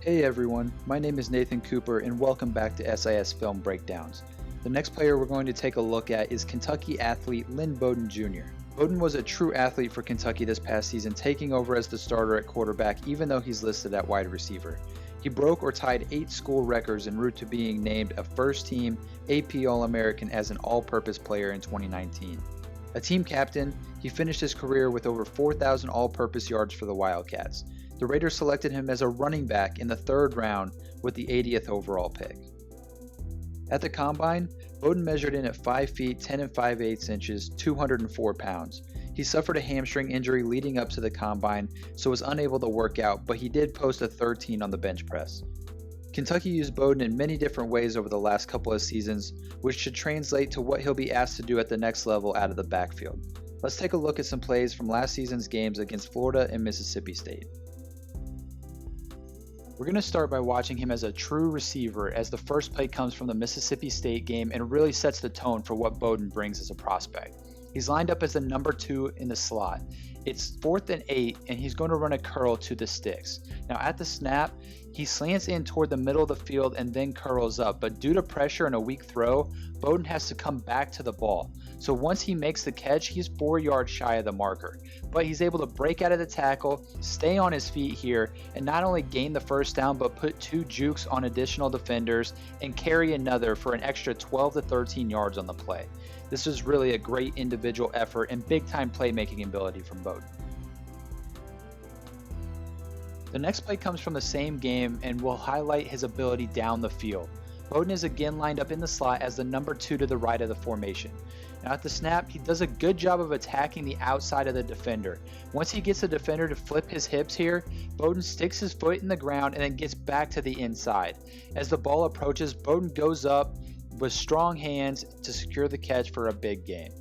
Hey everyone, my name is Nathan Cooper and welcome back to SIS Film Breakdowns. The next player we're going to take a look at is Kentucky athlete Lynn Bowden Jr. Bowden was a true athlete for Kentucky this past season, taking over as the starter at quarterback even though he's listed at wide receiver. He broke or tied 8 school records en route to being named a first-team AP All-American as an all-purpose player in 2019. A team captain, he finished his career with over 4,000 all-purpose yards for the Wildcats. The Raiders selected him as a running back in the 3rd round with the 80th overall pick. At the Combine, Bowden measured in at 5 feet 10 5/8 inches, 204 pounds. He suffered a hamstring injury leading up to the Combine, so was unable to work out, but he did post a 13 on the bench press. Kentucky used Bowden in many different ways over the last couple of seasons, which should translate to what he'll be asked to do at the next level out of the backfield. Let's take a look at some plays from last season's games against Florida and Mississippi State. We're going to start by watching him as a true receiver, as the first play comes from the Mississippi State game and really sets the tone for what Bowden brings as a prospect. He's lined up as the number 2 in the slot. It's 4th and 8 and he's going to run a curl to the sticks. Now at the snap, he slants in toward the middle of the field and then curls up, but due to pressure and a weak throw, Bowden has to come back to the ball. So once he makes the catch, he's 4 yards shy of the marker. But he's able to break out of the tackle, stay on his feet here, and not only gain the first down, but put 2 jukes on additional defenders and carry another for an extra 12 to 13 yards on the play. This is really a great individual effort and big time playmaking ability from Bowden. The next play comes from the same game and will highlight his ability down the field. Bowden is again lined up in the slot as the number 2 to the right of the formation. Now at the snap, he does a good job of attacking the outside of the defender. Once he gets the defender to flip his hips here, Bowden sticks his foot in the ground and then gets back to the inside. As the ball approaches, Bowden goes up with strong hands to secure the catch for a big gain.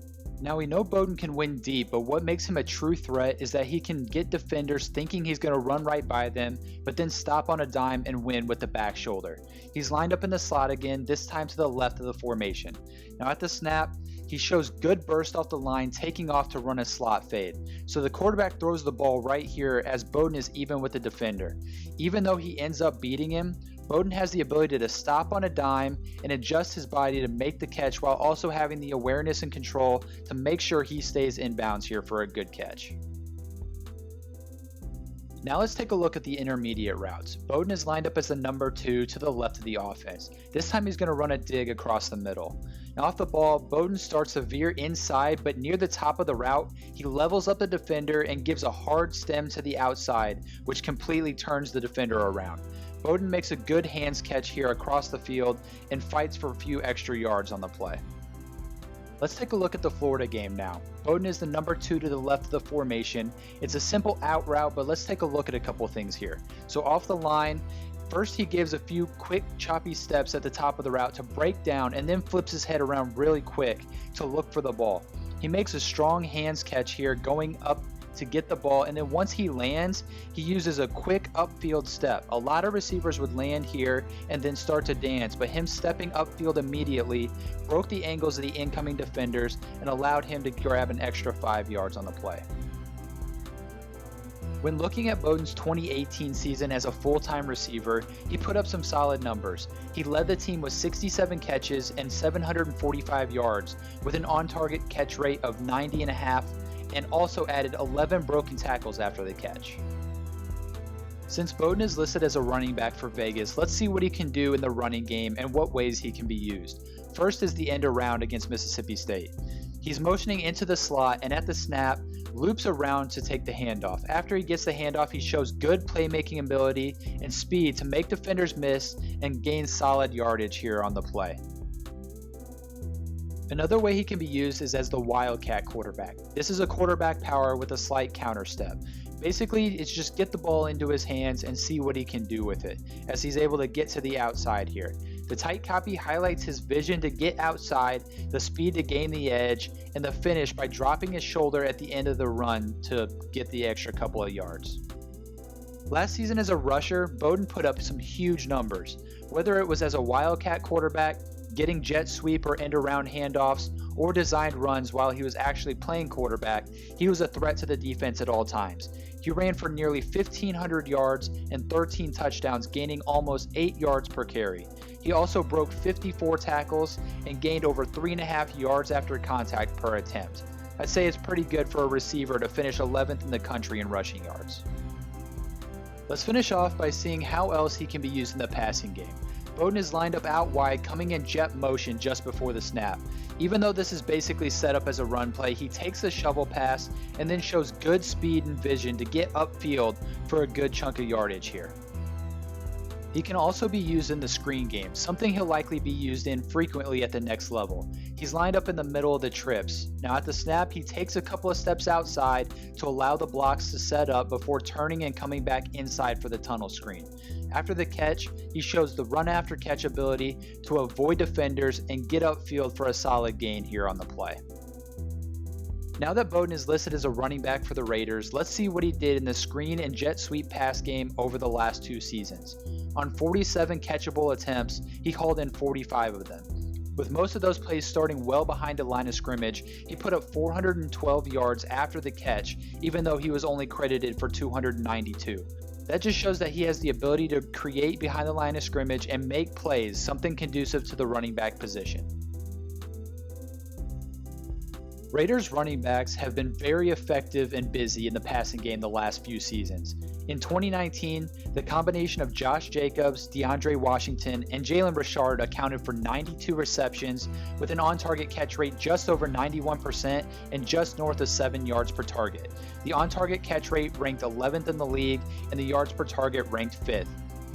Now we know Bowden can win deep, but what makes him a true threat is that he can get defenders thinking he's going to run right by them, but then stop on a dime and win with the back shoulder. He's lined up in the slot again, this time to the left of the formation. Now at the snap, he shows good burst off the line, taking off to run a slot fade. So the quarterback throws the ball right here as Bowden is even with the defender. Even though he ends up beating him, Bowden has the ability to stop on a dime and adjust his body to make the catch while also having the awareness and control to make sure he stays inbounds here for a good catch. Now let's take a look at the intermediate routes. Bowden is lined up as the number 2 to the left of the offense. This time he's going to run a dig across the middle. Now off the ball, Bowden starts to veer inside, but near the top of the route, he levels up the defender and gives a hard stem to the outside, which completely turns the defender around. Bowden makes a good hands catch here across the field and fights for a few extra yards on the play. Let's take a look at the Florida game now. Bowden is the number 2 to the left of the formation. It's a simple out route, but let's take a look at a couple things here. So off the line, first he gives a few quick choppy steps at the top of the route to break down and then flips his head around really quick to look for the ball. He makes a strong hands catch here going up to get the ball, and then once he lands, he uses a quick upfield step. A lot of receivers would land here and then start to dance, but him stepping upfield immediately broke the angles of the incoming defenders and allowed him to grab an extra 5 yards on the play. When looking at Bowden's 2018 season as a full-time receiver, he put up some solid numbers. He led the team with 67 catches and 745 yards with an on-target catch rate of 90.5 and also added 11 broken tackles after the catch. Since Bowden is listed as a running back for Vegas, let's see what he can do in the running game and what ways he can be used. First is the end around against Mississippi State. He's motioning into the slot and at the snap, loops around to take the handoff. After he gets the handoff, he shows good playmaking ability and speed to make defenders miss and gain solid yardage here on the play. Another way he can be used is as the Wildcat quarterback. This is a quarterback power with a slight counter step. Basically, it's just get the ball into his hands and see what he can do with it, as he's able to get to the outside here. The tight copy highlights his vision to get outside, the speed to gain the edge, and the finish by dropping his shoulder at the end of the run to get the extra couple of yards. Last season as a rusher, Bowden put up some huge numbers. Whether it was as a Wildcat quarterback, getting jet sweep or end around handoffs, or designed runs while he was actually playing quarterback, he was a threat to the defense at all times. He ran for nearly 1,500 yards and 13 touchdowns, gaining almost 8 yards per carry. He also broke 54 tackles and gained over 3.5 yards after contact per attempt. I'd say it's pretty good for a receiver to finish 11th in the country in rushing yards. Let's finish off by seeing how else he can be used in the passing game. Bowden is lined up out wide, coming in jet motion just before the snap. Even though this is basically set up as a run play, he takes a shovel pass and then shows good speed and vision to get upfield for a good chunk of yardage here. He can also be used in the screen game, something he'll likely be used in frequently at the next level. He's lined up in the middle of the trips. Now at the snap, he takes a couple of steps outside to allow the blocks to set up before turning and coming back inside for the tunnel screen. After the catch, he shows the run after catch ability to avoid defenders and get upfield for a solid gain here on the play. Now that Bowden is listed as a running back for the Raiders, let's see what he did in the screen and jet sweep pass game over the last 2 seasons. On 47 catchable attempts, he hauled in 45 of them. With most of those plays starting well behind the line of scrimmage, he put up 412 yards after the catch, even though he was only credited for 292. That just shows that he has the ability to create behind the line of scrimmage and make plays, something conducive to the running back position. Raiders running backs have been very effective and busy in the passing game the last few seasons. In 2019, the combination of Josh Jacobs, DeAndre Washington, and Jalen Richard accounted for 92 receptions with an on-target catch rate just over 91% and just north of 7 yards per target. The on-target catch rate ranked 11th in the league, and the yards per target ranked 5th.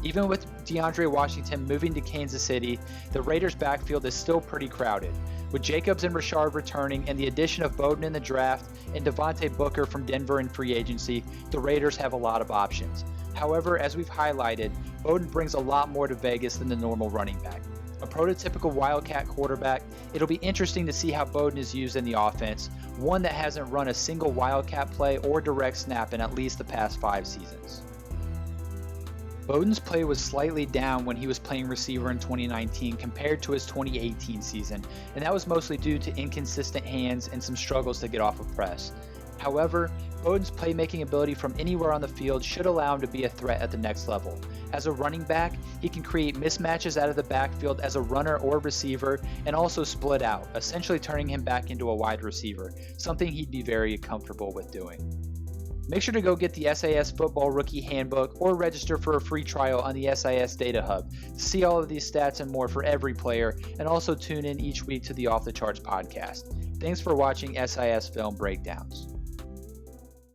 Even with DeAndre Washington moving to Kansas City, the Raiders' backfield is still pretty crowded. With Jacobs and Richard returning and the addition of Bowden in the draft and Devontae Booker from Denver in free agency, the Raiders have a lot of options. However, as we've highlighted, Bowden brings a lot more to Vegas than the normal running back. A prototypical Wildcat quarterback, it'll be interesting to see how Bowden is used in the offense, one that hasn't run a single Wildcat play or direct snap in at least the past 5 seasons. Bowden's play was slightly down when he was playing receiver in 2019 compared to his 2018 season, and that was mostly due to inconsistent hands and some struggles to get off of press. However, Bowden's playmaking ability from anywhere on the field should allow him to be a threat at the next level. As a running back, he can create mismatches out of the backfield as a runner or receiver and also split out, essentially turning him back into a wide receiver, something he'd be very comfortable with doing. Make sure to go get the SIS Football Rookie Handbook or register for a free trial on the SIS DataHub to see all of these stats and more for every player, and also tune in each week to the Off the Charts podcast. Thanks for watching SIS Film Breakdowns.